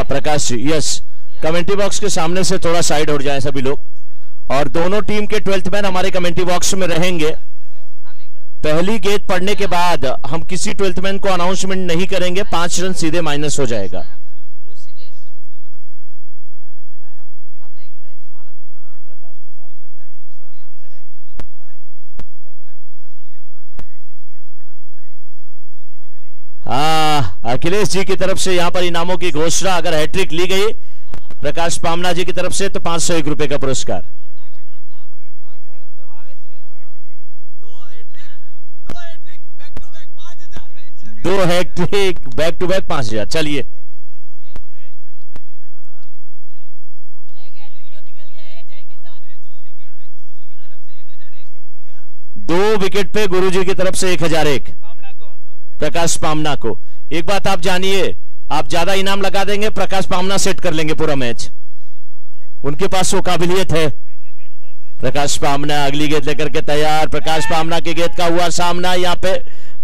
Prakash ji, yes, commentary box के सामने से थोड़ा साइड हो जाए सभी लोग। और दोनों टीम के 12th मैन हमारे कमेंट्री बॉक्स में रहेंगे। पहली गेंद पड़ने के बाद हम किसी 12th मैन को अनाउंसमेंट नहीं करेंगे, 5 रन सीधे माइनस हो जाएगा। अखिलेश जी की तरफ से यहां पर इनामों की घोषणा, अगर हैट्रिक ली गई प्रकाश पामना जी की तरफ से तो 501 रुपए का पुरस्कार। 2 हैट्रिक बैक टू बैक 5000। चलिए, दो विकेट पे गुरुजी की तरफ से 1001 प्रकाश पामना को। एक बात आप जानिए, आप ज्यादा इनाम लगा देंगे, प्रकाश पामना सेट कर लेंगे पूरा मैच, उनके पास वो काबिलियत है। प्रकाश पामना अगली गेंद लेकर के तैयार। प्रकाश पामना की गेंद का हुआ सामना, यहां पे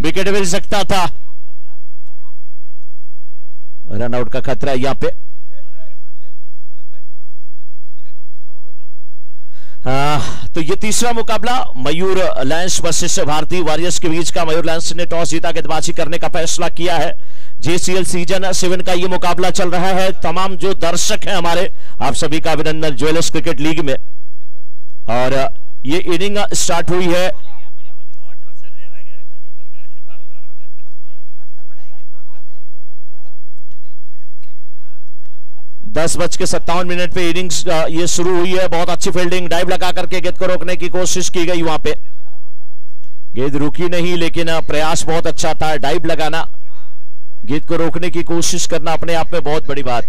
विकेट मिल सकता था, रन आउट का खतरा यहां पे। तो ये तीसरा मुकाबला मयूर लायंस वर्सेस भारतीय वॉरियर्स के बीच का। मयूर लायंस ने टॉस जीता, गेंदबाजी करने का फैसला किया है। JCL सीजन 7 का ये मुकाबला चल रहा है। तमाम जो दर्शक हैं हमारे, आप सभी का अभिनंदन ज्वेलर्स क्रिकेट लीग में। और ये इनिंग स्टार्ट हुई है 10:57 पे इनिंग्स ये शुरू हुई है। बहुत अच्छी फील्डिंग, डाइव लगा करके गेंद को रोकने की कोशिश की गई, वहां पे गेंद रुकी नहीं, लेकिन प्रयास बहुत अच्छा था। डाइव लगाना, गेंद को रोकने की कोशिश करना अपने आप में बहुत बड़ी बात।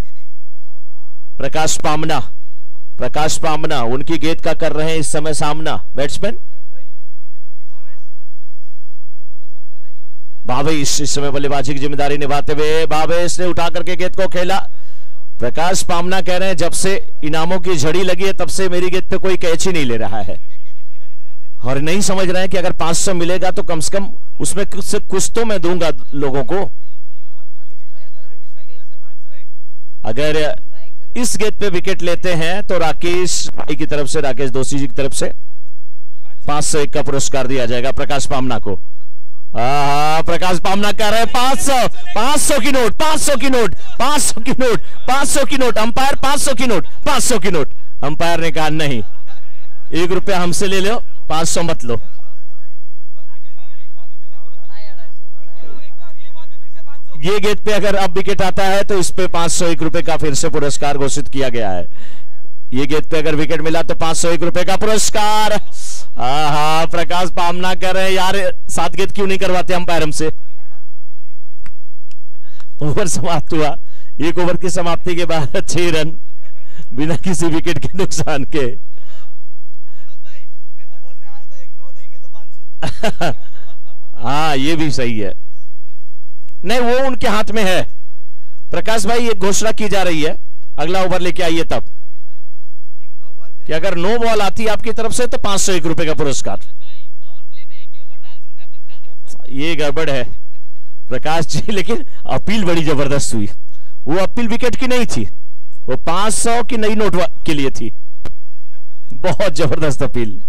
प्रकाश पामना उनकी गेंद का कर रहे हैं इस समय सामना बैट्समैन भावेश। इस समय बल्लेबाजी की जिम्मेदारी निभाते हुए भावेश ने उठा करके गेंद को खेला। प्रकाश पामना कह रहे हैं जब से इनामों की झड़ी लगी है तब से मेरी गेंद पे कोई कैच ही नहीं ले रहा है, और नहीं समझ रहे हैं कि अगर 500 मिलेगा तो कम से कम उसमें कुछ तो मैं दूंगा लोगों को। अगर इस गेंद पे विकेट लेते हैं तो राकेश भाई की तरफ से, राकेश दोषी जी की तरफ से 501 का पुरस्कार दिया जाएगा प्रकाश पामना को। प्रकाश पामना कह रहे हैं 500 की नोट, 500 की नोट, 500 की नोट, 500 की नोट। अंपायर 500 की नोट, 500 की नोट। अंपायर ने कहा नहीं, 1 रुपया हमसे ले लो, 500 मत लो। ये गेंद पे अगर अब विकेट आता है तो इस पे 501 रुपए का फिर से पुरस्कार घोषित किया गया है। ये गेंद पे अगर विकेट मिला तो 501 रुपए का पुरस्कार। प्रकाश पामना कह रहे हैं यार 7 गेंद क्यों नहीं करवाते अंपायर हमसे। ओवर समाप्त हुआ। 1 ओवर की समाप्ति के बाद 6 रन बिना किसी विकेट के नुकसान के। हाँ, ये भी सही है। नहीं, वो उनके हाथ में है। प्रकाश भाई, ये घोषणा की जा रही है, अगला ओवर लेके आइए तब, कि अगर नो बॉल आती है आपकी तरफ से तो 501 रुपए का पुरस्कार। ये गड़बड़ है प्रकाश जी, लेकिन अपील बड़ी जबरदस्त हुई। वो अपील विकेट की नहीं थी, वो 500 की नई नोट के लिए थी। बहुत जबरदस्त अपील।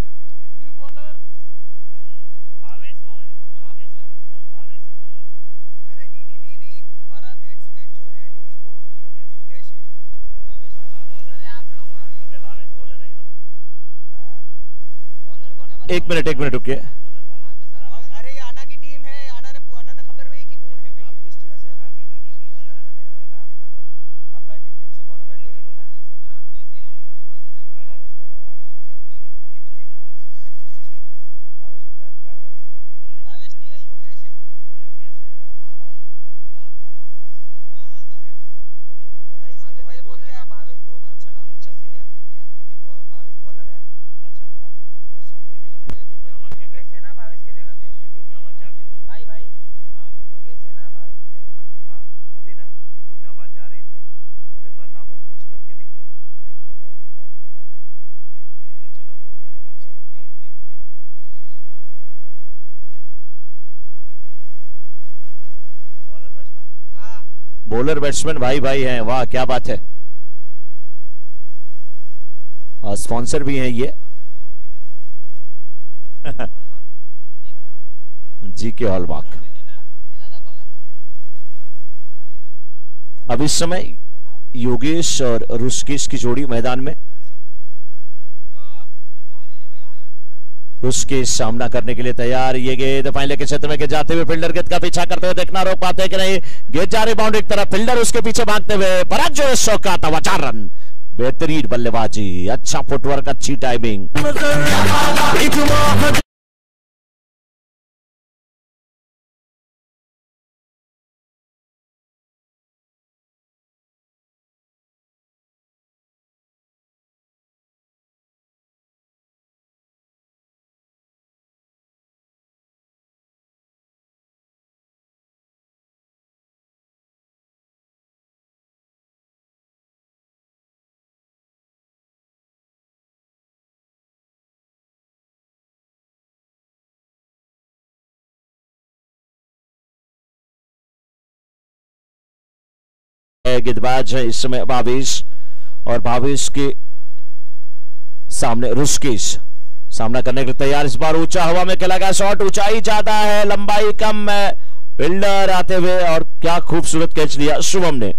एक मिनट रुकिए। अरे ये आना की टीम है, आना ने खबर हुई कि कौन है, आप किस टीम से? आप बैटिंग टीम से कौन है? बैटिंग लो बैठिए सर। जैसे आएगा बोल देना कि भावेश बताया क्या करेंगे। भावेश नहीं है, योगेश है। वो योगेश है। हां भाई, गलती आप कर रहे, उल्टा चिल्ला रहे। हां अरे उनको नहीं पता था, इसके लिए भाई बोल के आया भावेश 2 बार बोला, इसलिए हमने किया ना। अभी भावेश बॉलर है। अच्छा, अब थोड़ा शांति भी बना, क्योंकि हमारे बॉलर बैट्समैन भाई भाई हैं, वाह क्या बात है। स्पॉन्सर भी हैं ये जीके हॉलमार्क। अब इस समय योगेश और ऋषिकेश की जोड़ी मैदान में। ऋषिकेश सामना करने के लिए तैयार। ये गेंद फाइनल के क्षेत्र में के जाते हुए फील्डर गेंद का पीछा करते हुए देखना रोक पाते हैं कि नहीं। गेंद जा रही बाउंड्री की तरफ, फील्डर उसके पीछे भागते हुए पराग जो शौका था 4 रन। बेहतरीन बल्लेबाजी, अच्छा फुटवर्क, अच्छी टाइमिंग। गेंदबाज है इस समय भावेश, और भावेश के सामने ऋषिकेश सामना करने के लिए तैयार। इस बार ऊंचा हवा में खेला गया शॉट, ऊंचाई ज्यादा है, लंबाई कम है। फील्डर आते हुए और क्या खूबसूरत कैच लिया शुभम ने।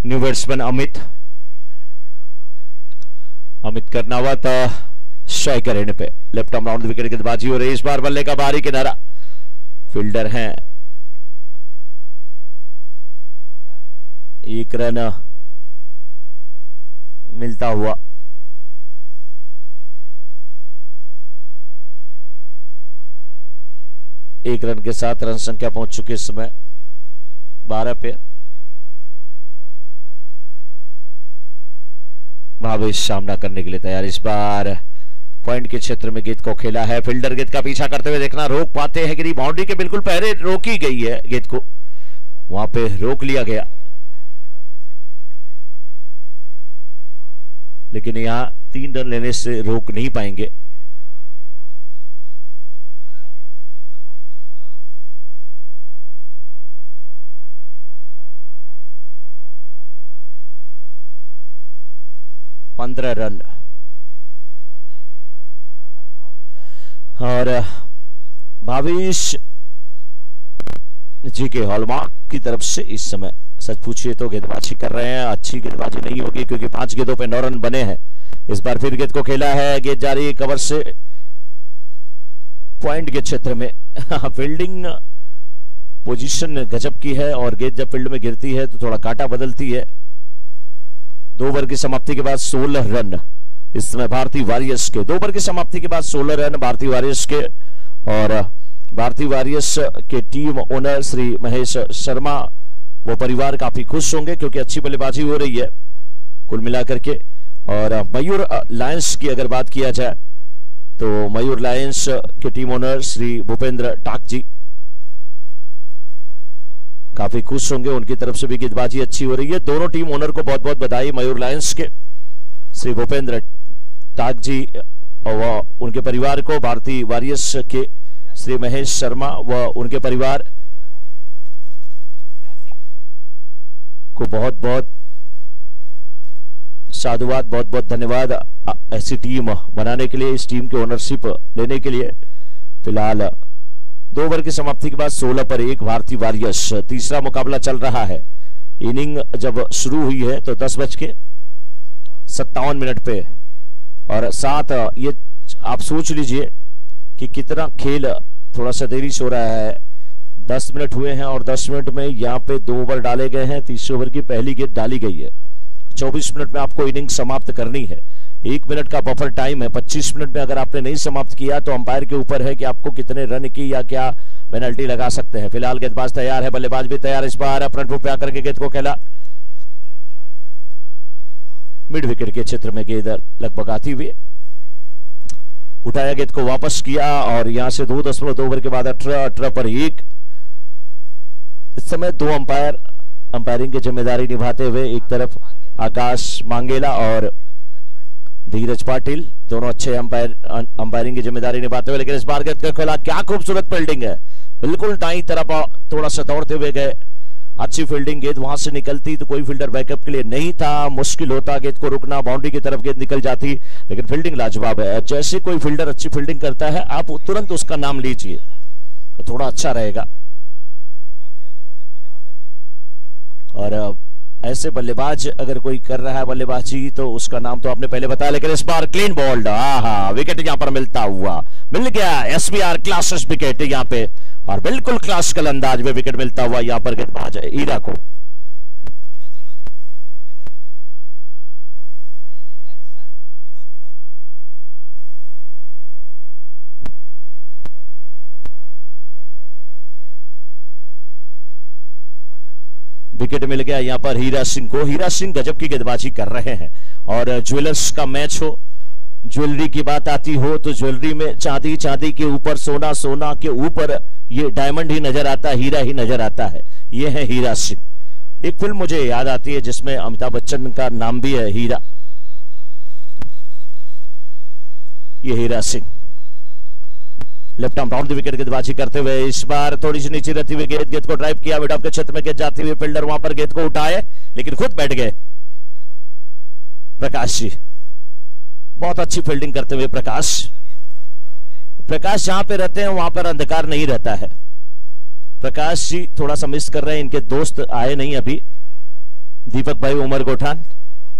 New batsman Amit Karnawat striker end पे लेफ्ट आर्म राउंड विकेट गेंदबाजी हो रही है। इस बार बल्ले का बाहरी किनारा, फील्डर हैं, 1 रन मिलता हुआ। एक रन के साथ रन संख्या पहुंच चुकी इस समय 12 पे। भावेश सामना करने के लिए तैयार। इस बार पॉइंट के क्षेत्र में गेंद को खेला है, फील्डर गेंद का पीछा करते हुए देखना रोक पाते हैं कि नहीं। बाउंड्री के बिल्कुल पहले रोकी गई है, गेंद को वहां पे रोक लिया गया, लेकिन यहां 3 रन लेने से रोक नहीं पाएंगे। पंद्रह रन और भावेश जी के हॉलमार्क की तरफ से इस समय सच पूछिए तो गेंदबाजी कर रहे हैं। अच्छी गेंदबाजी नहीं होगी क्योंकि 5 गेंदों पे 9 रन बने हैं। इस बार फिर गेंद को खेला है, गेंद जा रही है कवर से पॉइंट के क्षेत्र में। फील्डिंग पोजीशन गजब की है और गेंद जब फील्ड में गिरती है तो थोड़ा कांटा बदलती है। 2 ओवर की समाप्ति के बाद 16 रन इस समय भारतीय वॉरियर्स के। 2 ओवर की समाप्ति के बाद 16 रन भारतीय वॉरियर्स के। और भारतीय वॉरियर्स के टीम ओनर श्री महेश शर्मा वो परिवार काफी खुश होंगे क्योंकि अच्छी बल्लेबाजी हो रही है कुल मिलाकर के। और मयूर लायंस की अगर बात किया जाए तो मयूर लायंस के टीम ओनर श्री भूपेंद्र टाक जी काफी खुश होंगे, उनकी तरफ से भी गेंदबाजी अच्छी हो रही है। दोनों टीम ओनर को बहुत बहुत बधाई। मयूर लायंस के श्री भूपेंद्र टाक जी और उनके परिवार को, भारतीय वॉरियर्स के श्री महेश शर्मा व उनके परिवार को बहुत बहुत साधुवाद, बहुत बहुत धन्यवाद ऐसी टीम बनाने के लिए, इस टीम की ओनरशिप लेने के लिए। फिलहाल 2 ओवर की समाप्ति के बाद 16 पर 1 भारतीय वॉरियर्स। तीसरा मुकाबला चल रहा है। इनिंग जब शुरू हुई है तो 10:57 पे और साथ ये आप सोच लीजिए कि कितना खेल थोड़ा सा देरी से हो रहा है। 10 मिनट हुए हैं और 10 मिनट में यहाँ पे 2 ओवर डाले गए हैं। 30 ओवर की पहली गेंद डाली गई है। 24 मिनट में आपको इनिंग समाप्त करनी है। 1 मिनट का बफर टाइम है। 25 मिनट में अगर आपने नहीं समाप्त किया तो अंपायर के ऊपर है कि आपको कितने रन की या क्या पेनल्टी लगा सकते हैं। फिलहाल गेंदबाज तैयार है, बल्लेबाज भी तैयार। इस बार फ्रंट फुट पे आकर के गेंद को खेला, मिड विकेट के क्षेत्र में गेंद लगभग आती हुई उठाया, गेंद को वापस किया और यहां से 2.2 ओवर के बाद 18 पर 1। इस समय 2 अंपायर अंपायरिंग की जिम्मेदारी निभाते हुए, एक तरफ आकाश मांगेला और धीरज पाटिल, दोनों अच्छे अंपायरिंग की जिम्मेदारी निभाते हुए। लेकिन इस बार गेंद का खेला, क्या खूबसूरत फील्डिंग है, बिल्कुल दाईं तरफ थोड़ा सा दौड़ते हुए गए, अच्छी फील्डिंग। गेंद वहां से निकलती तो कोई फील्डर बैकअप के लिए नहीं था, मुश्किल होता गेंद को रुकना, बाउंड्री की तरफ गेंद निकल जाती, लेकिन फील्डिंग लाजवाब है। जैसे कोई फील्डर अच्छी फील्डिंग करता है आप तुरंत उसका नाम लीजिए, तो थोड़ा अच्छा रहेगा। और ऐसे बल्लेबाज अगर कोई कर रहा है बल्लेबाजी तो उसका नाम तो आपने पहले बताया। लेकिन इस बार क्लीन बॉल्ड, आहा, विकेट यहां पर मिलता हुआ मिल गया। एसबीआर क्लासेस विकेट यहां पे, और बिल्कुल क्लासिकल अंदाज में विकेट मिलता हुआ यहां पर गेंदबाज हीरा को। विकेट मिल गया यहां पर हीरा सिंह को। हीरा सिंह गजब की गेंदबाजी कर रहे हैं। और ज्वेलर्स का मैच हो, ज्वेलरी की बात आती हो तो ज्वेलरी में चांदी, चांदी के ऊपर सोना, सोना के ऊपर ये डायमंड ही नजर आता है, हीरा ही नजर आता है। ये है हीरा सिंह। एक फिल्म मुझे याद आती है जिसमें अमिताभ बच्चन का नाम भी है हीरा। ये Heera Singh left arm round the wicket गेंदबाजी करते हुए। इस बार थोड़ी सी नीचे रहती हुई गेंद को ड्राइव किया, मिड ऑफ के क्षेत्र में गेंद जाती हुई, फील्डर वहां पर गेंद को उठाए लेकिन खुद बैठ गए। प्रकाश जी बहुत अच्छी फील्डिंग करते हुए। प्रकाश जहां पे रहते हैं वहां पर अंधकार नहीं रहता है। प्रकाश जी थोड़ा सा मिस कर रहे हैं, इनके दोस्त आए नहीं अभी, दीपक भाई, उमर गोठान,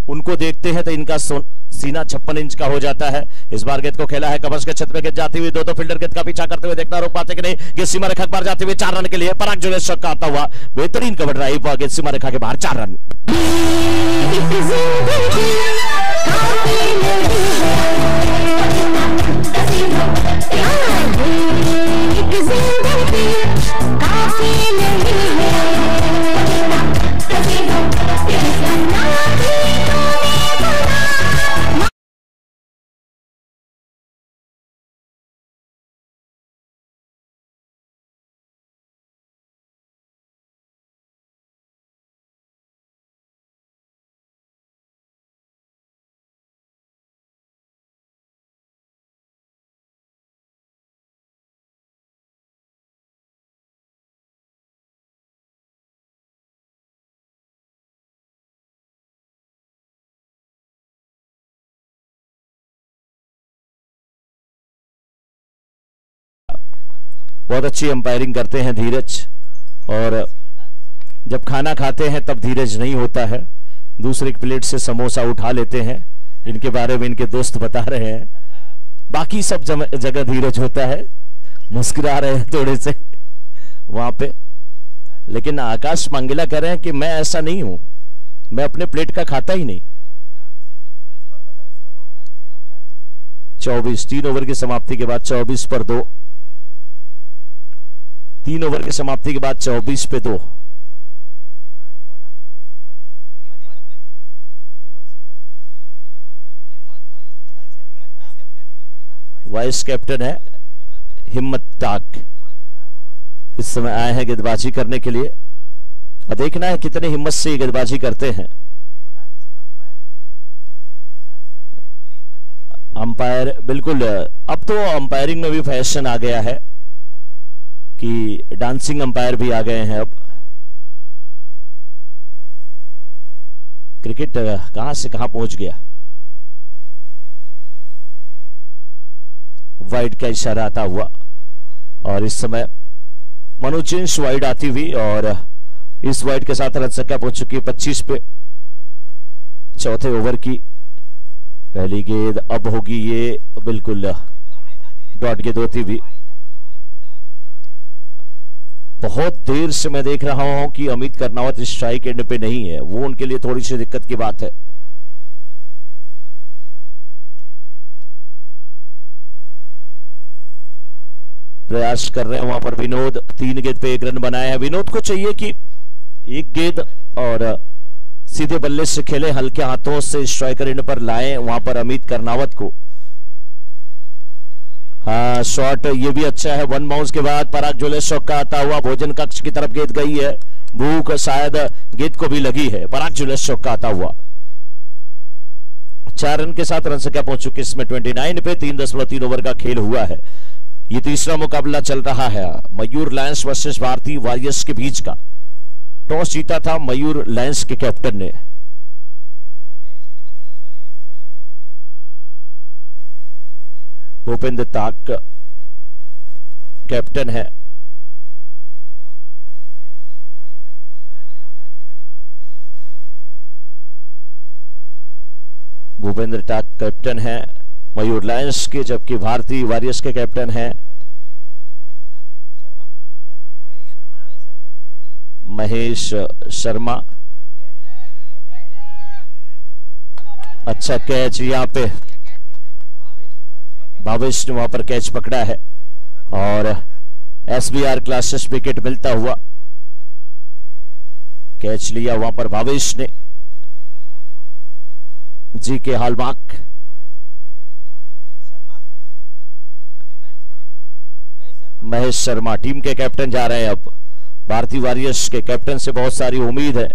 उनको देखते हैं तो इनका सीना 56 इंच का हो जाता है। इस बार गेंद को खेला है, कवर्स के क्षेत्र में गेंद जाती हुई, दो फील्डर गेंद का पीछा करते हुए, देखना रोक पाते कि नहीं। गेंद सीमा रेखा के बाहर जाते हुए 4 रन के लिए पराग जुनेश का आता हुआ बेहतरीन कवर ड्राइव, गेंद सीमा रेखा के बाहर 4 रन। बहुत अच्छी अंपायरिंग करते हैं धीरज, और जब खाना खाते हैं तब धीरज नहीं होता है, दूसरे प्लेट से समोसा उठा लेते हैं। इनके बारे में इनके दोस्त बता रहे हैं, बाकी सब जगह धीरज होता है। मुस्कुरा रहे हैं थोड़े से वहां पे, लेकिन आकाश मांगेला कह रहे हैं कि मैं ऐसा नहीं हूं, मैं अपने प्लेट का खाता ही नहीं। 24, 3 ओवर की समाप्ति के बाद 24 पर 2, 3 ओवर की समाप्ति के बाद 24 पे 2। वाइस कैप्टन है हिम्मत टाक, इस समय आए हैं गेंदबाजी करने के लिए, और देखना है कितने हिम्मत से ये गेंदबाजी करते हैं। अंपायर बिल्कुल, अब तो अंपायरिंग में भी फैशन आ गया है कि डांसिंग अंपायर भी आ गए हैं। अब क्रिकेट कहां से कहां पहुंच गया। वाइड का इशारा आता हुआ, और इस समय मनोचिंस वाइड आती हुई, और इस वाइड के साथ रन संख्या पहुंच चुकी है 25 पे। चौथे ओवर की पहली गेंद अब होगी ये बिल्कुल डॉट गेंद होती हुई। बहुत देर से मैं देख रहा हूं कि अमित कर्नावत स्ट्राइक एंड पे नहीं है, वो उनके लिए थोड़ी सी दिक्कत की बात है। प्रयास कर रहे हैं वहां पर विनोद, 3 गेंद पे 1 रन बनाया है। विनोद को चाहिए कि 1 गेंद और सीधे बल्ले से खेले, हल्के हाथों से स्ट्राइकर एंड पर लाएं वहां पर अमित कर्नावत को। हाँ, शॉट ये भी अच्छा है। 1 बाउंस के बाद पराग जुलेश का आता हुआ भोजन कक्ष की तरफ गेंद गई है। भूख शायद गेंद को भी लगी है। पराग जुलेश का आता हुआ 4 रन के साथ रन संख्या पहुंच चुकी इसमें 29 पे। 3.3 ओवर का खेल हुआ है। ये तीसरा मुकाबला चल रहा है मयूर लायंस वर्सेस भारतीय वॉरियर्स के बीच का। टॉस जीता था मयूर लायंस के कैप्टन ने। भूपेंद्र ताक कैप्टन है। भूपेंद्र ताक कैप्टन है मयूर लायंस के, जबकि भारतीय वॉरियर्स के कैप्टन हैं महेश शर्मा। अच्छा कैच यहां पे भावेश ने वहां पर कैच पकड़ा है और एसबीआर क्लासेस विकेट मिलता हुआ कैच लिया वहां पर भावेश ने। जी के हॉलमार्क महेश शर्मा टीम के कैप्टन जा रहे हैं। अब भारतीय वॉरियर्स के कैप्टन से बहुत सारी उम्मीद है।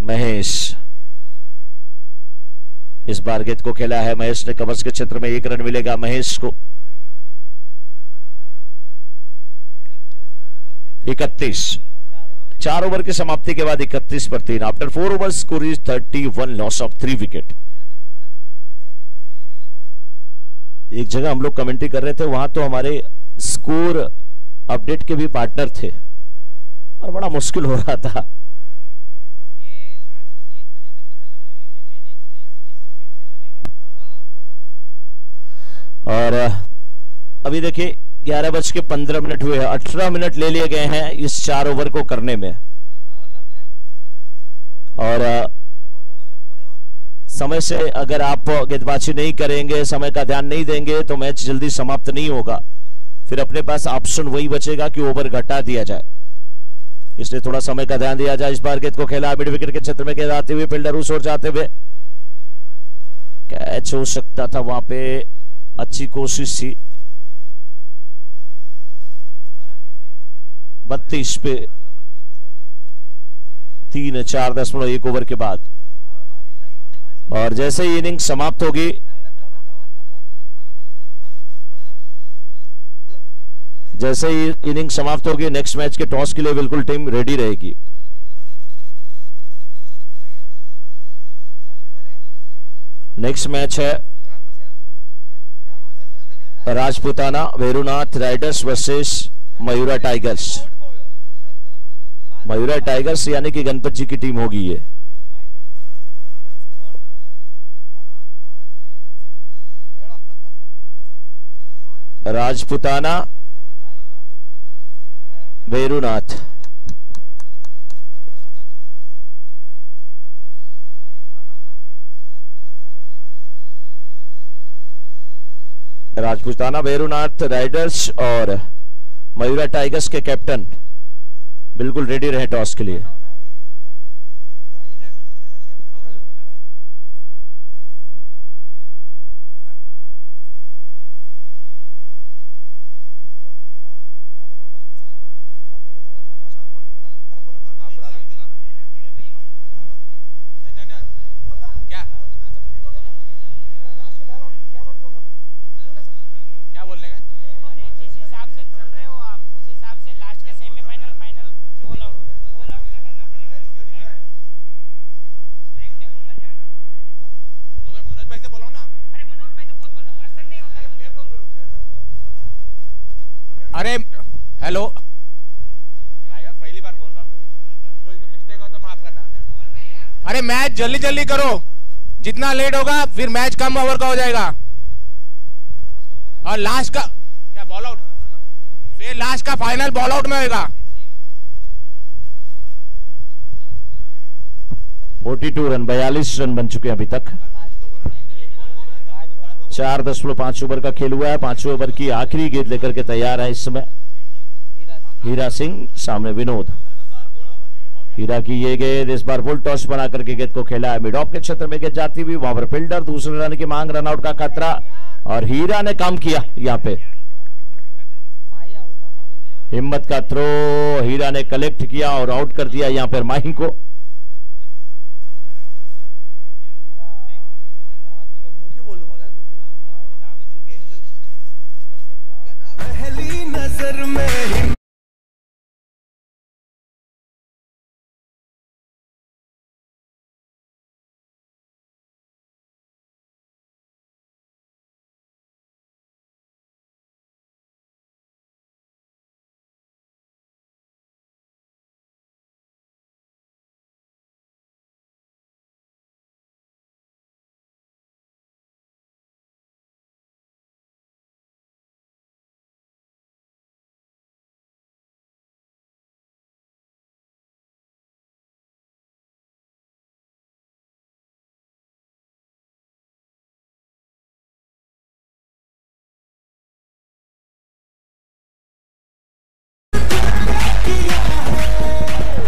महेश इस बार गेंद को खेला है। महेश ने कवच के क्षेत्र में 1 रन मिलेगा महेश को। 31 4 ओवर की समाप्ति के बाद 31 पर 3 after 4 over score is 31 loss of 3 wicket. एक जगह हम लोग कमेंट्री कर रहे थे, वहां तो हमारे स्कोर अपडेट के भी पार्टनर थे और बड़ा मुश्किल हो रहा था। और अभी देखिए 11:15 हुए हैं। 18 मिनट ले लिए गए हैं इस 4 ओवर को करने में और समय से अगर आप गेंदबाजी नहीं करेंगे, समय का ध्यान नहीं देंगे तो मैच जल्दी समाप्त नहीं होगा। फिर अपने पास ऑप्शन वही बचेगा कि ओवर घटा दिया जाए, इसलिए थोड़ा समय का ध्यान दिया जाए। इस बार गेंद को खेला मिड विकेट के क्षेत्र में, गेंद आते हुए फील्डर उस ओर जाते हुए कैच हो सकता था, वहां पे अच्छी कोशिश थी। 32 पे 3 4.1 ओवर के बाद और जैसे ही इनिंग समाप्त होगी नेक्स्ट मैच के टॉस के लिए बिल्कुल टीम रेडी रहेगी। नेक्स्ट मैच है Rajputana Verunath riders versus Mayura tigers. Mayura tigers यानी कि गणपत जी की टीम होगी ये। राजपुताना वेरुनाथ राजपुताना वेरुनाथ राइडर्स और मयूरा टाइगर्स के कैप्टन बिल्कुल रेडी रहे टॉस के लिए। अरे हेलो अरे मैच जल्दी जल्दी करो, जितना लेट होगा फिर मैच कम ओवर का हो जाएगा। और लास्ट का क्या बॉल आउट, फिर लास्ट का फाइनल बॉल आउट में होगा। 42 रन, 42 रन बन चुके हैं अभी तक। 4.5 ओवर का खेल हुआ है। 5वें ओवर की आखिरी गेंद लेकर के तैयार है इस समय हीरा सिंह, सामने विनोद। हीरा की ये गेंद इस बार फुल टॉस बना करके गेंद को खेला है, मिड ऑफ के क्षेत्र में गेंद जाती हुई, वहां पर फील्डर, दूसरे रन की मांग, रनआउट का खतरा, और हीरा ने काम किया यहाँ पे। हिम्मत का थ्रो हीरा ने कलेक्ट किया और आउट कर दिया यहाँ पर माही को। पहली नजर में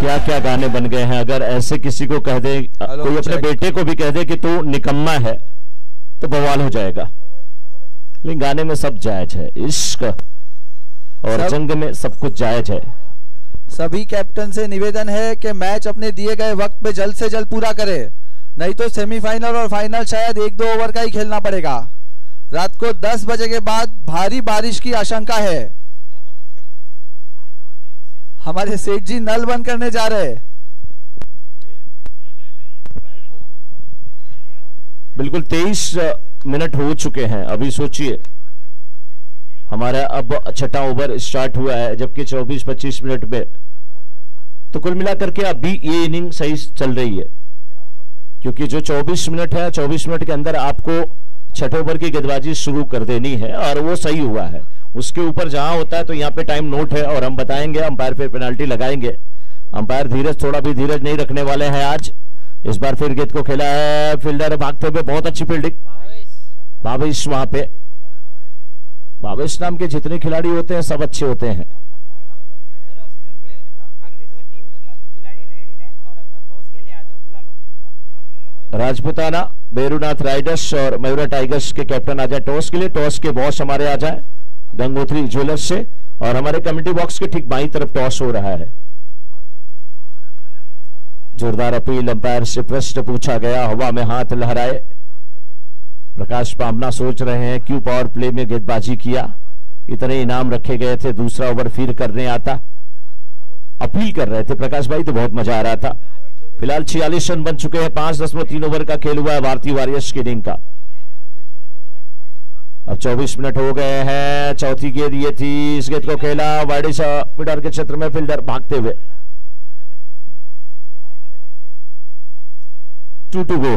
क्या क्या गाने बन गए हैं। अगर ऐसे किसी को कह दे, कोई अपने बेटे को भी कह दे कि तू निकम्मा है, तो बवाल हो जाएगा। लेकिन गाने में सब जायज है, इश्क और जंग में सब कुछ जायज है। सभी कैप्टन से निवेदन है कि मैच अपने दिए गए वक्त पे जल्द से जल्द पूरा करे, नहीं तो सेमीफाइनल और फाइनल शायद 1-2 ओवर का ही खेलना पड़ेगा। रात को 10 बजे के बाद भारी बारिश की आशंका है। हमारे सेठ जी नल बंद करने जा रहे हैं। बिल्कुल 23 मिनट हो चुके हैं। अभी सोचिए, हमारा अब 6ठा ओवर स्टार्ट हुआ है, जबकि 24-25 मिनट में, तो कुल मिलाकर के अभी ये इनिंग सही चल रही है, क्योंकि जो 24 मिनट है, 24 मिनट के अंदर आपको 6ठे ओवर की गेंदबाजी शुरू कर देनी है, और वो सही हुआ है। उसके ऊपर जहां होता है तो यहाँ पे टाइम नोट है, और हम बताएंगे, अंपायर फिर पेनाल्टी लगाएंगे। अंपायर धीरज, थोड़ा भी धीरज नहीं रखने वाले हैं आज। इस बार फिर गेंद को खेला है, फील्डर भागते हुए, बहुत अच्छी फील्डिंग। भावेश वहां पे, भावेश नाम के जितने खिलाड़ी होते हैं सब अच्छे होते हैं। राजपुताना, बेरुनाथ राइडर्स और मयूरा टाइगर्स के कैप्टन आ जाए टॉस के लिए। टॉस के बॉस हमारे आ जाए गंगोत्री ज्वेलर्स से, और हमारे कमेटी बॉक्स के ठीक बाईं तरफ टॉस हो रहा है। जोरदार अपील अंपायर से प्रश्न पूछा गया, हवा में हाथ लहराए। प्रकाश पामना सोच रहे हैं क्यों पावर प्ले में गेंदबाजी किया, इतने इनाम रखे गए थे, दूसरा ओवर फिर करने आता। अपील कर रहे थे प्रकाश भाई, तो बहुत मजा आ रहा था। फिलहाल 46 रन बन चुके हैं। 5.3 ओवर का खेल हुआ है भारतीय वॉरियर्स की इनिंग का। अब 24 मिनट हो गए हैं। चौथी गेंद ये थी, इस गेंद को खेला वाइड मिड ऑर्डर के क्षेत्र में, फील्डर भागते हुए। 2 to go,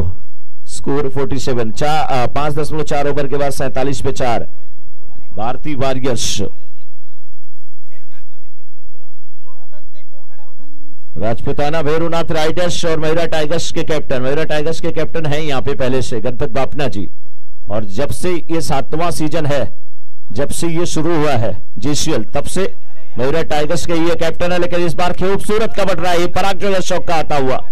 स्कोर 47। 5.4 ओवर के बाद 47 पे 4 भारतीय वॉरियर्स। राजपुताना, भैरुनाथ राइडर्स और मयूरा टाइगर्स के कैप्टन, मयूरा टाइगर्स के कैप्टन हैं यहाँ पे पहले से गणपत बापना जी, और जब से ये 7वां सीजन है, जब से ये शुरू हुआ है JCL, तब से मयूरा टाइगर्स के ये कैप्टन है। लेकिन इस बार खूबसूरत कवर रहा है, ये पराग जो दर्शक का आता हुआ।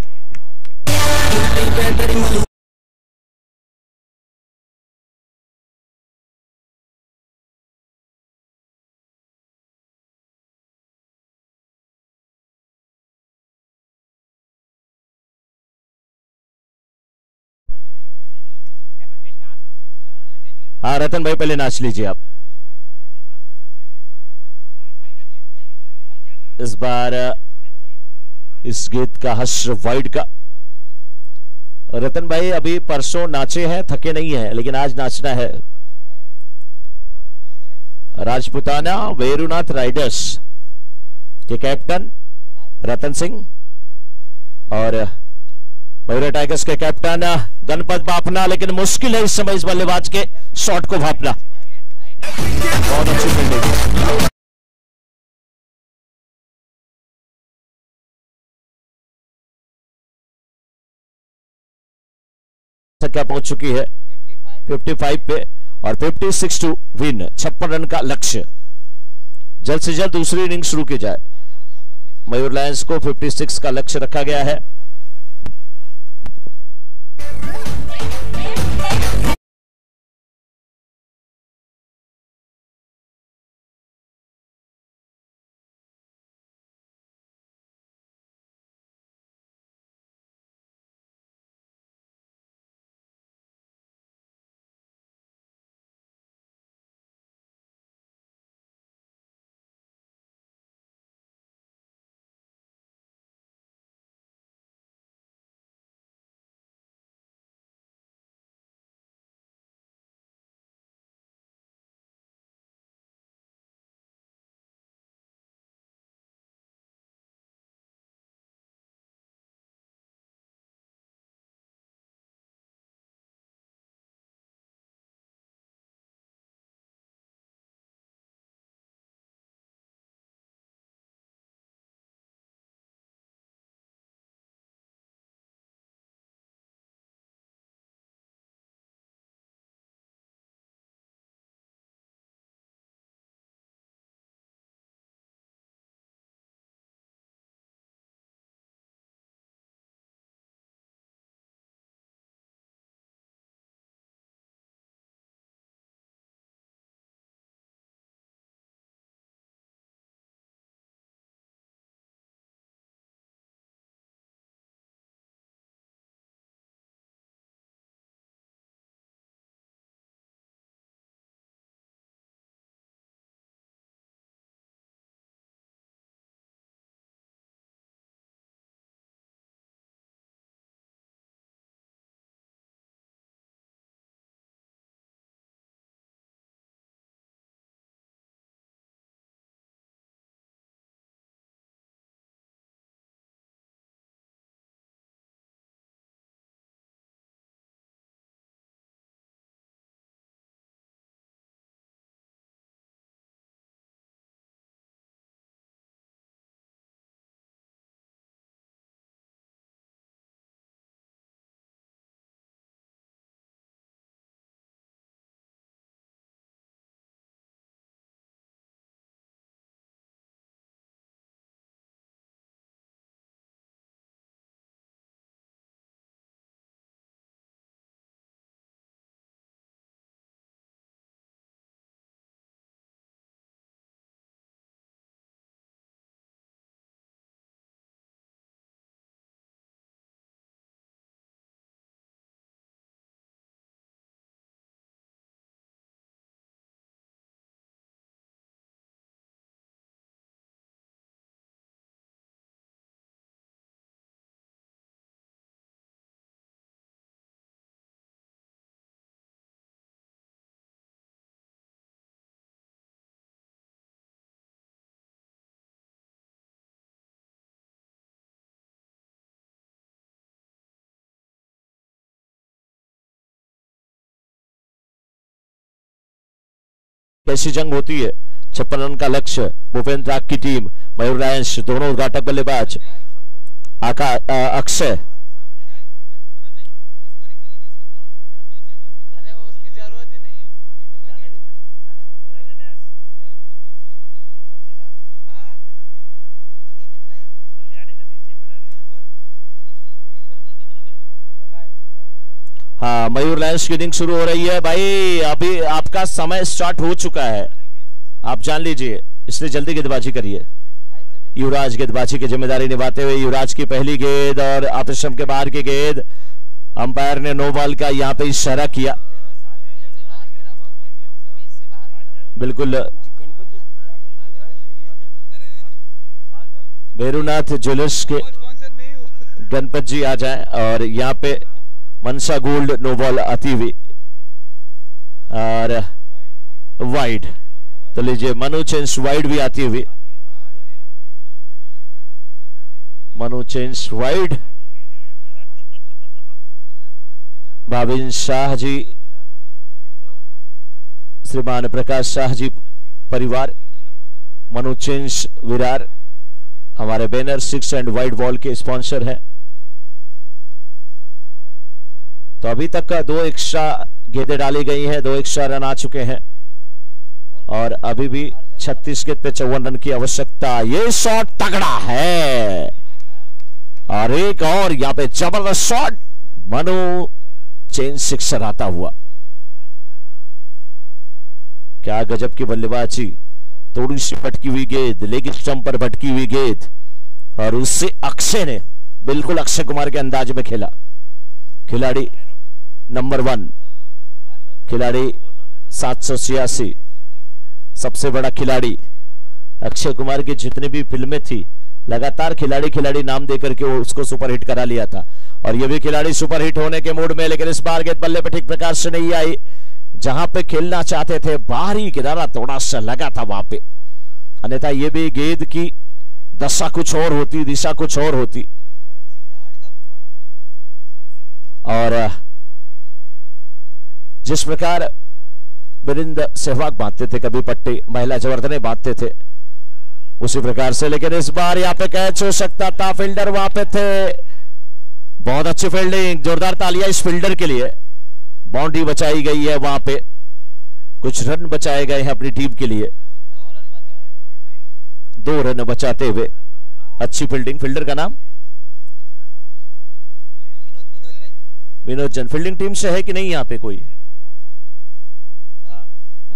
हाँ रतन भाई, पहले नाच लीजिए आप। इस बार इस गीत का हश्र वाइड का। रतन भाई अभी परसों नाचे हैं, थके नहीं हैं, लेकिन आज नाचना है। राजपुताना वेरुनाथ राइडर्स के कैप्टन रतन सिंह और मयूर टाइगर्स के कैप्टन गणपत बापना, लेकिन मुश्किल है इस समय इस बल्लेबाज के शॉट को भापना। बहुत अच्छी फील्डिंग। क्या पहुंच चुकी है 55 पे और 56 टू विन। 56 रन का लक्ष्य। जल्द से जल्द दूसरी इनिंग शुरू की जाए। मयूर लायंस को 56 का लक्ष्य रखा गया है। कैसी जंग होती है। 56 रन का लक्ष्य। भूपेंद्र राग की टीम, मयूर लायंस, दोनों उद्घाटक बल्लेबाज। अक्षय हाँ, मयूर लायंस की इनिंग शुरू हो रही है। भाई अभी आपका समय स्टार्ट हो चुका है, आप जान लीजिए, इसलिए जल्दी गेंदबाजी करिए। युवराज गेंदबाजी की जिम्मेदारी निभाते हुए, युवराज की पहली गेंद और आतिशम के बाहर की गेंद। अंपायर ने नो बॉल का यहां पे इशारा किया। बिल्कुल भैरूनाथ ज्वेलर्स के गणपत जी आ जाए और यहाँ पे मनसा गोल्ड नो बॉल आती हुई और वाइड, तो लीजिए मनु चेंज वाइड भी आती हुई। मनु चेंज वाइड भाविन शाह जी, श्रीमान प्रकाश शाह जी परिवार, मनोचेंज विरार हमारे बैनर 6 एंड वाइट बॉल के स्पॉन्सर हैं। तो अभी तक का 2 एक्स्ट्रा गेंदें डाली गई हैं, 2 एक्स्ट्रा रन आ चुके हैं और अभी भी 36 गेंद पे 54 रन की आवश्यकता। ये शॉट तगड़ा है और एक और यहां पे जबरदस्त शॉट, मनो चेन सिक्सर आता हुआ। क्या गजब की बल्लेबाजी, थोड़ी सी भटकी हुई गेंद, लेग स्टंप पर भटकी हुई गेंद और उससे अक्षय ने बिल्कुल अक्षय कुमार के अंदाज में खेला। खिलाड़ी नंबर 1, खिलाड़ी 786, सबसे बड़ा खिलाड़ी। अक्षय कुमार की जितनी भी फिल्में थी लगातार खिलाड़ी नाम देकर के उसको सुपरहिट करा लिया था और ये भी खिलाड़ी सुपरहिट होने के मूड में, लेकिन इस बार गेंद बल्ले पे ठीक प्रकार से नहीं आई। जहां पे खेलना चाहते थे बाहरी किनारा थोड़ा सा लगा था वहां पे, अन्यथा ये भी गेंद की दशा कुछ और होती, दिशा कुछ और होती। और जिस प्रकार बिरिंद सहवाग बांधते थे, कभी पट्टी महिला जवर्धने बांधते थे, उसी प्रकार से, लेकिन इस बार यहां पे कैच हो सकता था, फील्डर वहां पे थे। बहुत अच्छी फील्डिंग, जोरदार तालियां इस फील्डर के लिए। बाउंड्री बचाई गई है, वहां पे कुछ रन बचाए गए हैं अपनी टीम के लिए। 2 रन बचाते हुए अच्छी फील्डिंग। फील्डर का नाम विनोद जैन। फील्डिंग टीम से है कि नहीं यहाँ पे कोई?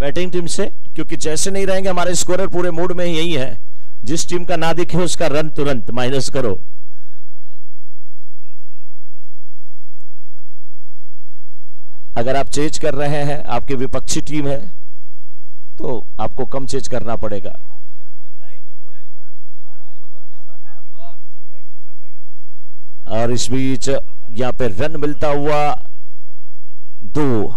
बैटिंग टीम से, क्योंकि जैसे नहीं रहेंगे हमारे स्कोरर पूरे मूड में यही है, जिस टीम का ना दिखे उसका रन तुरंत माइनस करो। अगर आप चेज कर रहे हैं, आपकी विपक्षी टीम है, तो आपको कम चेज करना पड़ेगा। और इस बीच यहां पे रन मिलता हुआ 2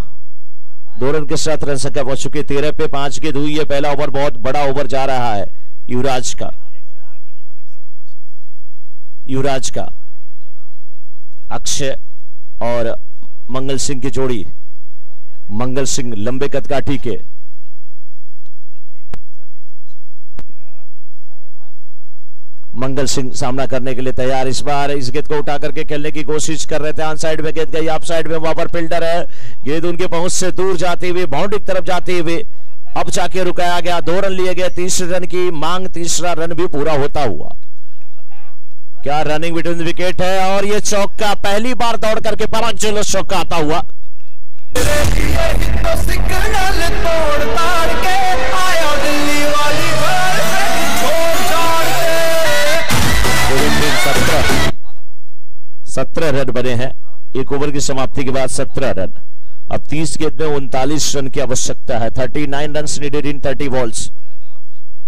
रन के साथ रन संख्या पहुंच चुकी है 13 पे 5 गेंद हुई है। पहला ओवर बहुत बड़ा ओवर जा रहा है युवराज का। अक्षय और मंगल सिंह की जोड़ी, मंगल सिंह लंबे कदकाठी के। मंगल सिंह सामना करने के लिए तैयार। इस बार इस गेंद को उठा करके खेलने की कोशिश कर रहे थे, ऑन साइड में गेंद गई, ऑफ साइड में वहां पर फील्डर है, गेंद उनके पहुंच से दूर जाती हुई बाउंड्री की तरफ जाते हुए अब जाके रुकाया गया। 2 रन लिए गए, 30 रन की मांग, तीसरा रन भी पूरा होता हुआ। क्या रनिंग बिटवीन विकेट है और ये चौका, पहली बार दौड़ करके पराग चौका आता हुआ। तोड़ ताड़ के आया दिल्ली वाली 17 रन बने हैं 1 ओवर की समाप्ति के बाद। 17 रन। अब 30 गेंद में 39 रन की आवश्यकता है। 39 रन नीडेड इन 30 बॉल्स।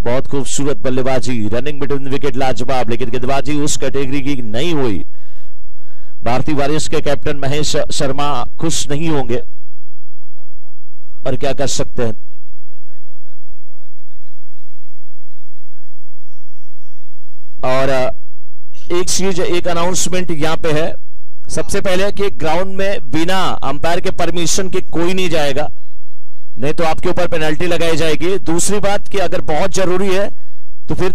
बहुत खूबसूरत बल्लेबाजी, रनिंग बिटवीन विकेट लाजवाब, लेकिन गेंदबाजी उस कैटेगरी की नहीं हुई। भारतीय वॉरियर्स के कैप्टन महेश शर्मा खुश नहीं होंगे, और क्या कर सकते हैं। और एक अनाउंसमेंट यहां पे है। सबसे पहले कि ग्राउंड में बिना अंपायर के परमिशन के कोई नहीं जाएगा, नहीं तो आपके ऊपर पेनल्टी लगाई जाएगी। दूसरी बात कि अगर बहुत जरूरी है तो फिर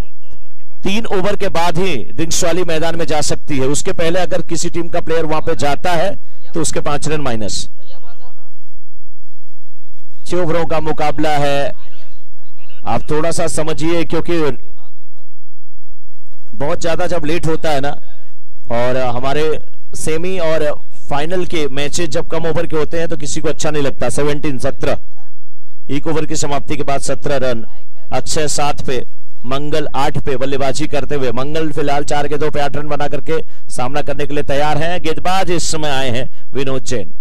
3 ओवर के बाद ही रिंग्स वाली मैदान में जा सकती है। उसके पहले अगर किसी टीम का प्लेयर वहां पे जाता है तो उसके 5 रन माइनस। 6 ओवरों का मुकाबला है, आप थोड़ा सा समझिए, क्योंकि बहुत ज्यादा जब लेट होता है ना, और हमारे सेमी और फाइनल के मैचेस जब कम ओवर के होते हैं तो किसी को अच्छा नहीं लगता। 17 1 ओवर की समाप्ति के बाद 17 रन। अक्षय 7 पे, मंगल 8 पे बल्लेबाजी करते हुए। मंगल फिलहाल 4 गेंदों पे 8 रन बना करके सामना करने के लिए तैयार हैं। गेंदबाज इस समय आए हैं विनोद जैन।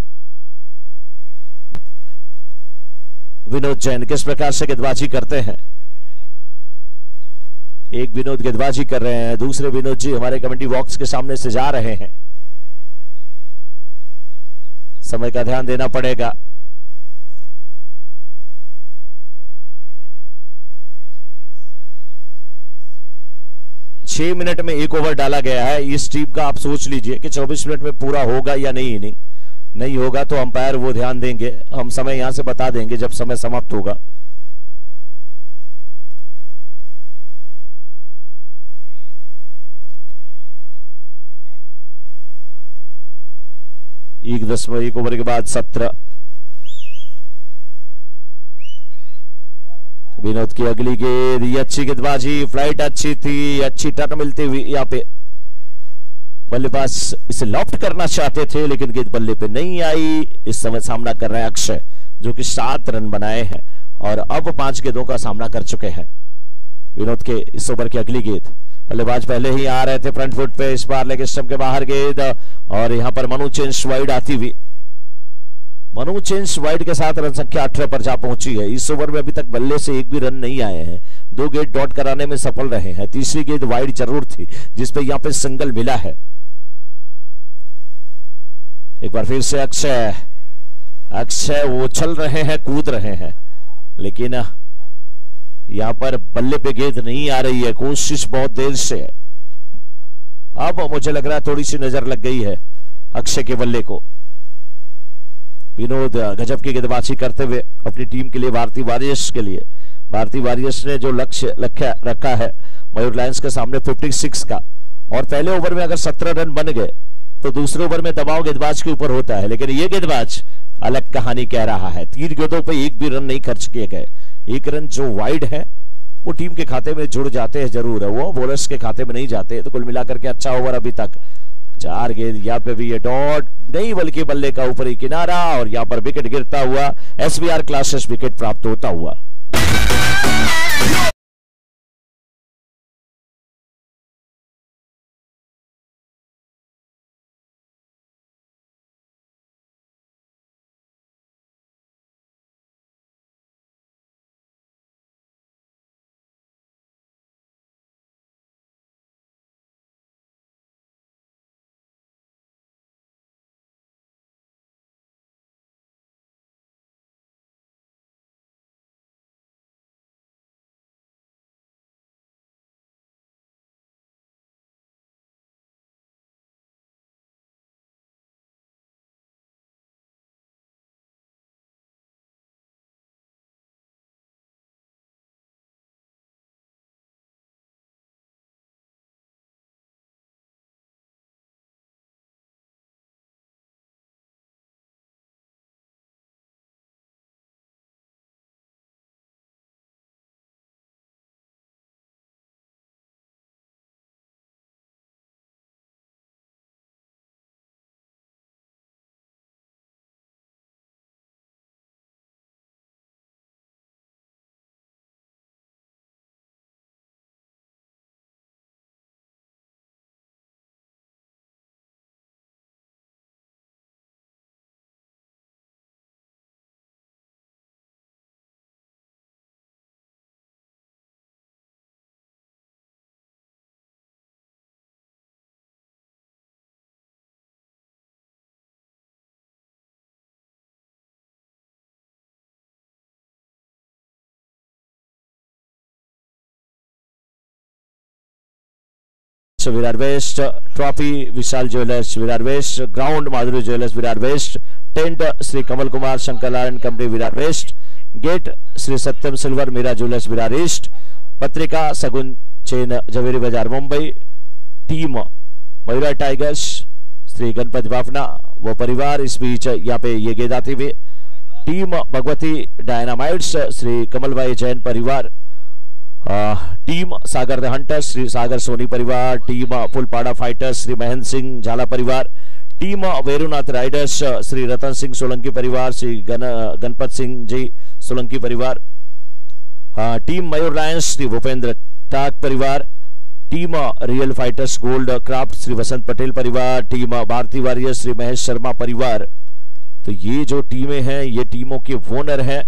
विनोद जैन किस प्रकार से गेंदबाजी करते हैं। एक विनोद गेंदबाजी कर रहे हैं, दूसरे विनोद जी हमारे कमेंट्री बॉक्स के सामने से जा रहे हैं। समय का ध्यान देना पड़ेगा। छह मिनट में 1 ओवर डाला गया है। इस टीम का आप सोच लीजिए कि 24 मिनट में पूरा होगा या नहीं इनिंग। नहीं होगा तो अंपायर वो ध्यान देंगे, हम समय यहां से बता देंगे जब समय समाप्त होगा। एक ओवर के बाद 17। विनोद की अगली गेंद, ये अच्छी गेंदबाजी, फ्लाइट अच्छी थी, अच्छी टर्न मिलती हुई यहाँ पे बल्लेबाज इसे लॉफ्ट करना चाहते थे लेकिन गेंद बल्ले पे नहीं आई। इस समय सामना कर रहे हैं अक्षय जो कि 7 रन बनाए हैं और अब 5 गेंदों का सामना कर चुके हैं। विनोद के इस ओवर की अगली गेंद, बल्लेबाज पहले ही आ रहे थे फ्रंट फुट पे, इस बार लेग स्टंप के बाहर गेंद और यहां पर मनु चेंज वाइड आती हुई। मनु चेंज वाइड के साथ रन संख्या 18 पर जा पहुंची है। इस ओवर में अभी तक बल्ले से एक भी रन नहीं आए हैं, 2 गेंद डॉट कराने में सफल रहे हैं। तीसरी गेंद वाइड जरूर थी जिसपे यहां पे सिंगल मिला है। एक बार फिर से अक्षय वो चल रहे हैं, कूद रहे हैं लेकिन यहां पर बल्ले पे गेंद नहीं आ रही है, कोशिश बहुत देर से है। अब मुझे लग रहा है थोड़ी सी नजर लग गई है अक्षय के बल्ले को। विनोद गजब की गेंदबाजी करते हुए अपनी टीम के लिए, भारतीय वॉरियर्स के लिए, भारतीय वॉरियर्स ने जो लक्ष्य रखा है मयूर लायंस के सामने 56 का, और पहले ओवर में अगर 17 रन बन गए तो दूसरे ओवर में दबाव गेंदबाज के ऊपर होता है, लेकिन ये गेंदबाज अलग कहानी कह रहा है। 3 गेंदों पे एक भी रन नहीं खर्च किए गए। 1 रन जो वाइड है वो टीम के खाते में जुड़ जाते हैं जरूर है, वो बॉलर्स के खाते में नहीं जाते। तो कुल मिलाकर के अच्छा ओवर अभी तक। 4 गेंद, यहाँ पे भी ये डॉट नहीं बल्कि बल्ले का ऊपरी किनारा और यहाँ पर विकेट गिरता हुआ SBR क्लासेस विकेट प्राप्त होता हुआ। Virar west trophy Vishal jewellers Virar west, ground Madhuri jewellers Virar west, tent Shri Kamal Kumar Shankar Narayan company Virar west, gate Shri Satyam silver Meera jewellers Virar east, पत्रिका Sagun chain Zaveri Bazaar Mumbai, team Mayura tigers Shri Ganpati Bafna वो परिवार। इस बीच यहाँ पे ये गेंद आती हुई टीम भगवती डायनामाइट्स श्री कमल भाई जैन परिवार, team Sagar the hunters Shri Sagar Soni परिवार, टीम फुलपाड़ा फाइटर्स श्री महेंद्र सिंह झाला परिवार, टीम वेरुनाथ राइडर्स श्री रतन सिंह सोलंकी परिवार, श्री गणपत सिंह जी सोलंकी परिवार, टीम मयूर लायंस श्री भूपेंद्र टाक परिवार, team real fighters gold craft Shri Vasant Patel परिवार, टीम भारतीय वॉरियर्स श्री महेश शर्मा परिवार। तो ये जो टीमें हैं ये टीमों के ओनर हैं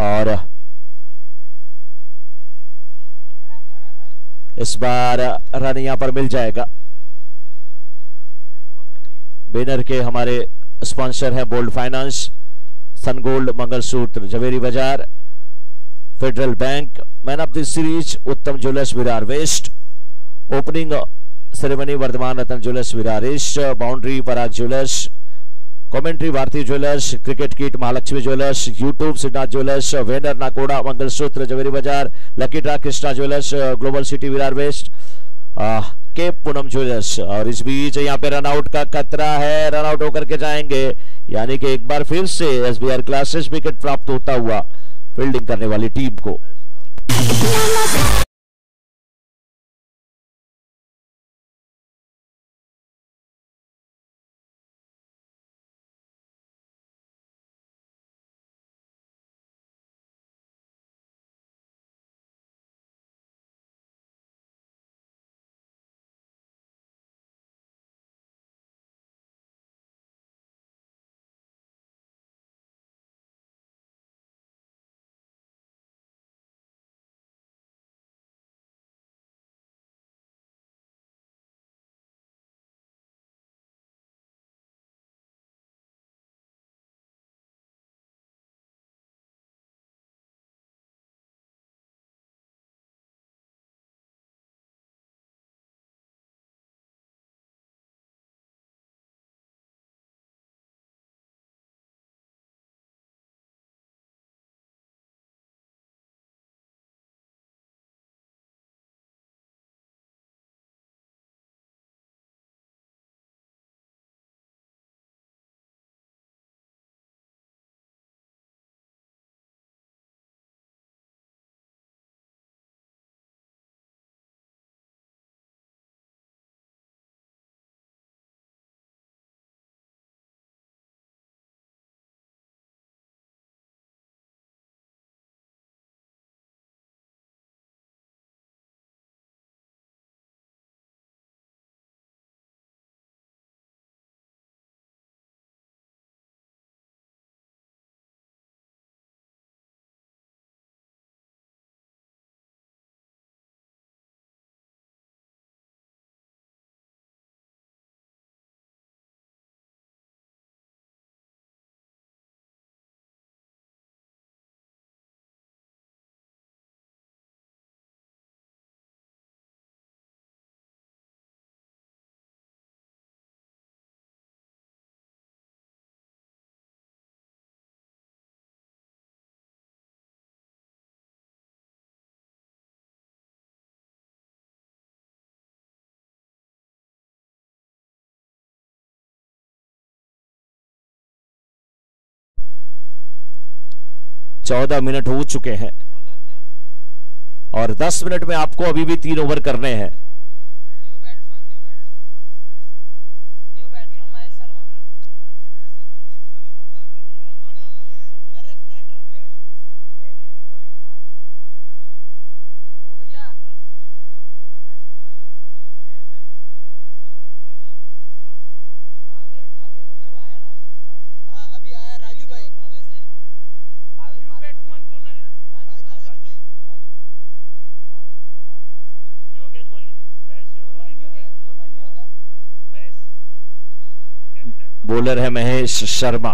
और इस बार रन यहां पर मिल जाएगा। बैनर के हमारे स्पॉन्सर हैं bold finance, sun gold, Mangalsutra Zaveri Bazaar, federal bank, man of the series Uttam jewellers Virar west, opening ceremony Vardhaman Ratan jewellers Virar east, boundary Parag jewellers, commentary Bharatiya jewellers, cricket kit Mahalaxmi jewellers, YouTube Siddharth jewellers, winner Nakoda, Mangalsutra Zaveri Bazaar, lucky draw Krishna jewellers, global city Virar west, cap Poonam jewellers. और इस बीच यहाँ पे runout का खतरा है, runout होकर के जाएंगे, यानी कि एक बार फिर से एसबीआर क्लासेस विकेट प्राप्त होता हुआ फील्डिंग करने वाली टीम को। चौदह मिनट हो चुके हैं और 10 मिनट में आपको अभी भी 3 ओवर करने हैं। बॉलर है महेश शर्मा।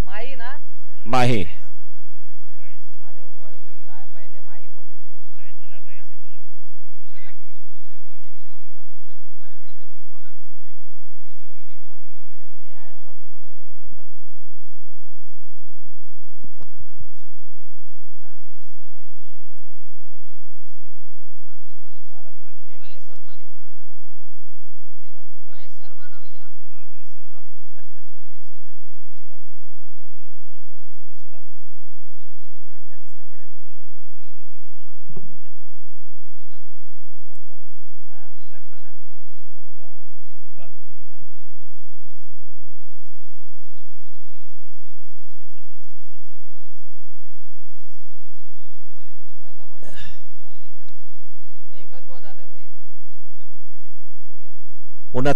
माही ना माही अरे वही पहले माही बोले थे। मैं ऐड कर दूंगा, मेरे को नहीं फर्क महेश शर्मा ना भैया। नाश्ता किसका पड़ा है वो तो कर लो। पहला तो बोला हाँ कर लो ना। पहला बोला एक बोल डाले भाई हो गया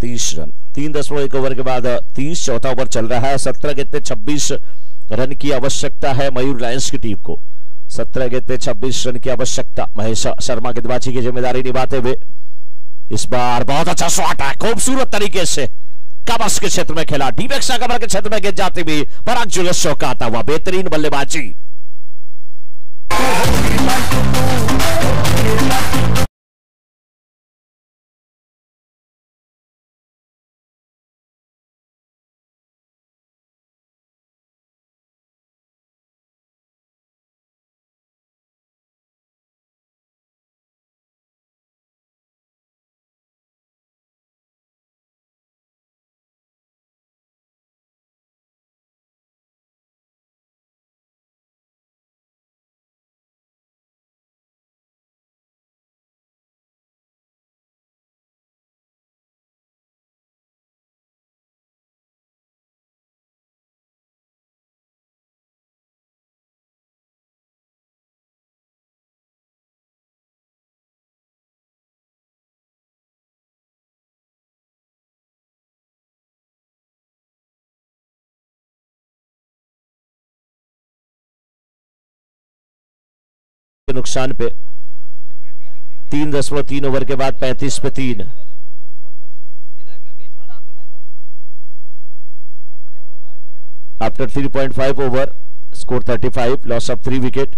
30 रन 3.1 ओवर के बाद 30 चौथा ओवर चल रहा है। 17 गेंद पे 26 रन की आवश्यकता है मयूर लायंस की टीम को। 17 गेंद पे 26 रन की आवश्यकता। महेश शर्मा गेंदबाजी की जिम्मेदारी निभाते हुए इस बार बहुत अच्छा शॉट है, खूबसूरत तरीके से कबस के क्षेत्र में खेला, डीप एक्स्ट्रा कवर के क्षेत्र में गेंद जाती हुई पराग जुलस चौका आता हुआ, बेहतरीन बल्लेबाजी। के नुकसान पे। 3.3 ओवर के बाद 35 पे 3। इधर बीच में डाल दो ना इधर। After 3.5 over score 35, loss of 3 wicket.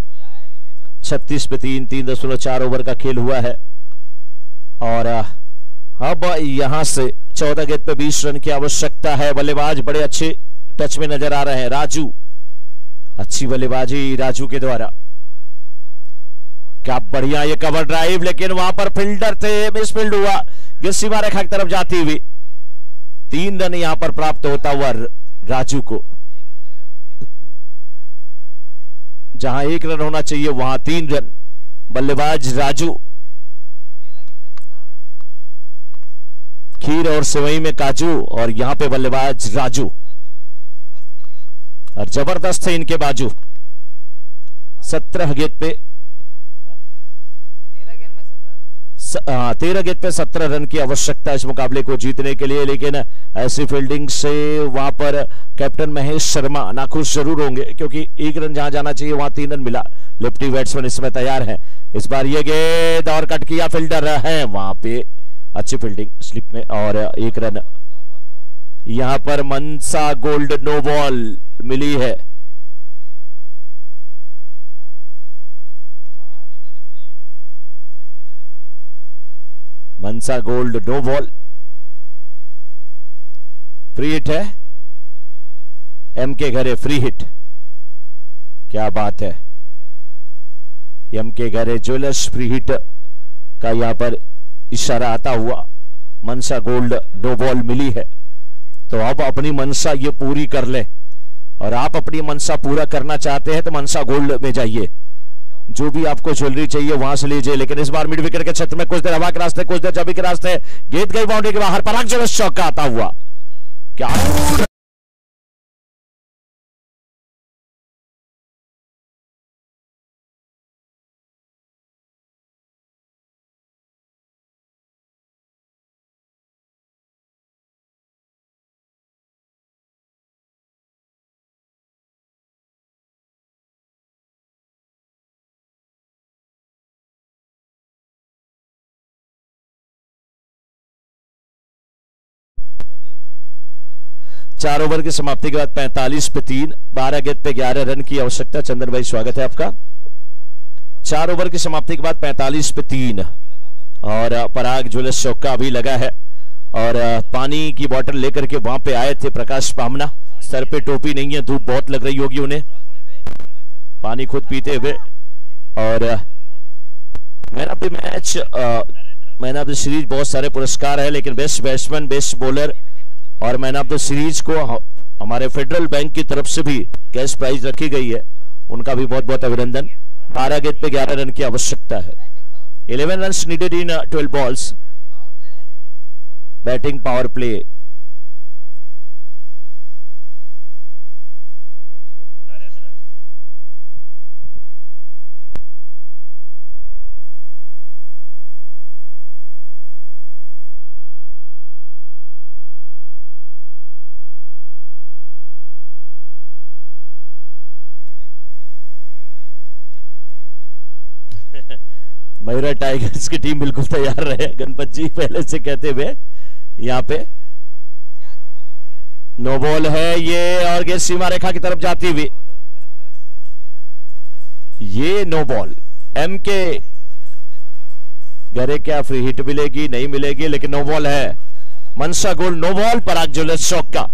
कोई आया ही नहीं तो 36 पे 3, 3.4 ओवर का खेल हुआ है। और अब यहां से 14 गेंद पे 20 रन की आवश्यकता है। बल्लेबाज बड़े अच्छे टच में नजर आ रहे हैं। राजू, अच्छी बल्लेबाजी राजू के द्वारा। क्या बढ़िया ये कवर ड्राइव, लेकिन वहां पर फील्डर थे, मिसफील्ड हुआ, गेंद सीमा रेखा की तरफ जाती हुई। 3 रन यहां पर प्राप्त होता हुआ राजू को। एक की जगह पे 3 जहां 1 रन होना चाहिए वहां 3 रन। बल्लेबाज राजू। 13 गेंदे 17 रन। खीर और सेवई में काजू, और यहां पे बल्लेबाज राजू। और जबरदस्त है इनके बाजू। 17 गेंद पे 13 गेंद में 17 रन। 13 गेंद पे 17 रन की आवश्यकता इस मुकाबले को जीतने के लिए। लेकिन ऐसी फील्डिंग से वहां पर कैप्टन महेश शर्मा नाखुश जरूर होंगे, क्योंकि 1 रन जहां जाना चाहिए वहां 3 रन मिला। लेफ्टी बैट्समैन इसमें तैयार है। इस बार ये गेंद और कट किया, फील्डर है वहां पे, अच्छी फील्डिंग स्लिप में, और 1 रन। यहां पर मनसा गोल्ड नो बॉल मिली है। Mansa gold no ball, free hit है। M K Ghare free hit, क्या बात है। एम के घरे ज्वेलर्स फ्री हिट का यहां पर इशारा आता हुआ मनसा गोल्ड नो बॉल मिली है। तो अब अपनी मनसा ये पूरी कर ले, और आप अपनी मनसा पूरा करना चाहते हैं तो मनसा गोल्ड में जाइए। जो भी आपको ज्वेलरी चाहिए वहां से लीजिए। लेकिन इस बार मिड विकेट के क्षेत्र में कुछ देर हवा के रास्ते, कुछ देर जबी के रास्ते, गेंद गई बाउंड्री के बाहर, पराग ज्वेलर्स चौका आता हुआ। क्या चार ओवर की समाप्ति के बाद 45 पे 3, 12 गेंद पे 11 रन की आवश्यकता। चंदन भाई स्वागत है आपका। 4 ओवर की समाप्ति के बाद 45 पे 3, और पराग ज्वेलर्स चौका अभी लगा है। और पानी की बोतल लेकर के वहां पे आए थे प्रकाश पामना। सर पे टोपी नहीं है, धूप बहुत लग रही होगी उन्हें, पानी खुद पीते हुए। और man of the match, man of the series बहुत सारे पुरस्कार है, लेकिन बेस्ट बैट्समैन, बेस्ट बॉलर और मैन ऑफ द सीरीज को हमारे फेडरल बैंक की तरफ से भी कैश प्राइज रखी गई है, उनका भी बहुत बहुत अभिनंदन। 12 गेंद पे 11 रन की आवश्यकता है। 11 run needed in 12 balls. Batting power play. Mayura tigers की टीम बिल्कुल तैयार रहे, गणपत जी पहले से कहते हुए। यहाँ पे नो बॉल है ये, और गेंद सीमा रेखा की तरफ जाती हुई, ये नो बॉल। एम के घरे क्या फ्री हिट मिलेगी? नहीं मिलेगी, लेकिन नो बॉल है। मनसा गोल्ड नो बॉल, पराग ज्वेलर्स चौका।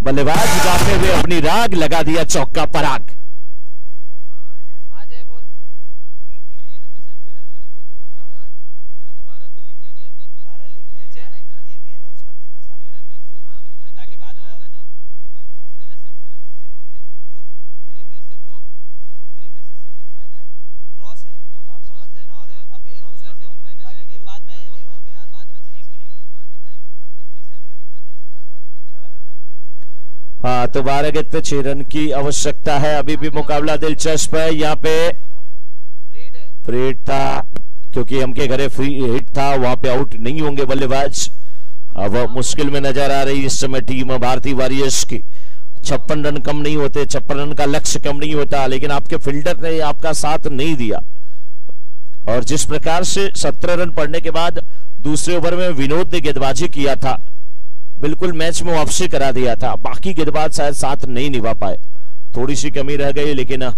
बल्लेबाज गाते हुए अपनी राग लगा दिया चौका पराग। हाँ, तो 12 गेंद पे 6 रन की आवश्यकता है। अभी भी मुकाबला दिलचस्प है। यहाँ पे फ्रीड था, क्योंकि हमके घरे फ्री हिट था, वहां पे आउट नहीं होंगे बल्लेबाज। अब मुश्किल में नजर आ रही इस समय टीम भारतीय वॉरियर्स की। 56 रन कम नहीं होते, 56 रन का लक्ष्य कम नहीं होता, लेकिन आपके फील्डर ने आपका साथ नहीं दिया। और जिस प्रकार से 17 रन पड़ने के बाद दूसरे ओवर में विनोद ने गेंदबाजी किया था, बिल्कुल मैच में वापसी करा दिया था। बाकी गेंदबाज शायद साथ नहीं निभा पाए, थोड़ी सी कमी रह गई। लेकिन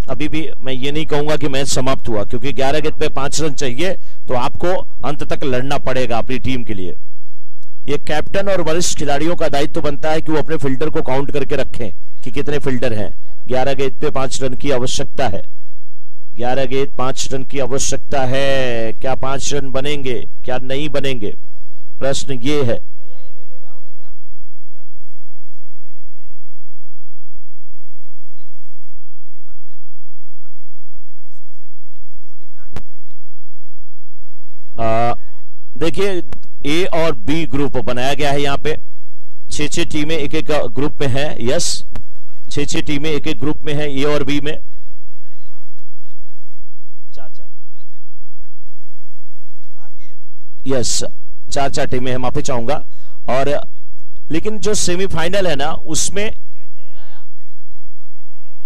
अभी भी मैं ये नहीं कहूंगा कि मैच समाप्त हुआ, क्योंकि 11 गेंद पे 5 रन चाहिए, तो आपको अंत तक लड़ना पड़ेगा अपनी टीम के लिए। ये कैप्टन और वरिष्ठ खिलाड़ियों का दायित्व बनता है कि वो अपने फील्डर को काउंट करके रखें कि कितने फील्डर हैं। 11 गेंद पे 5 रन की आवश्यकता है। 11 गेंद 5 रन की आवश्यकता है। क्या 5 रन बनेंगे, क्या नहीं बनेंगे, प्रश्न ये है। देखिए, ए और बी ग्रुप बनाया गया है। यहाँ पे 6-6 टीमें एक एक ग्रुप में है। यस, 6-6 टीमें एक एक ग्रुप में है, ए और बी में। 4-4 यस, 4-4 टीमें हैं, माफी चाहूंगा। और लेकिन जो सेमीफाइनल है ना, उसमें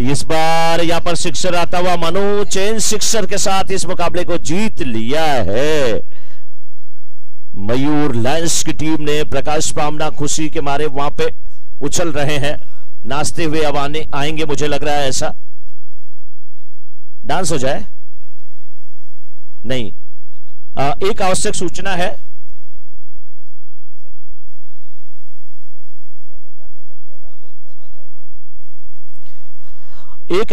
इस बार यहां पर सिक्सर आता हुआ मनु चेन सिक्सर के साथ इस मुकाबले को जीत लिया है। मयूर लायंस की टीम ने। प्रकाश पामना खुशी के मारे वहां पे उछल रहे हैं, नाचते हुए अब आएंगे, मुझे लग रहा है ऐसा। डांस हो जाए नहीं। एक आवश्यक सूचना है। एक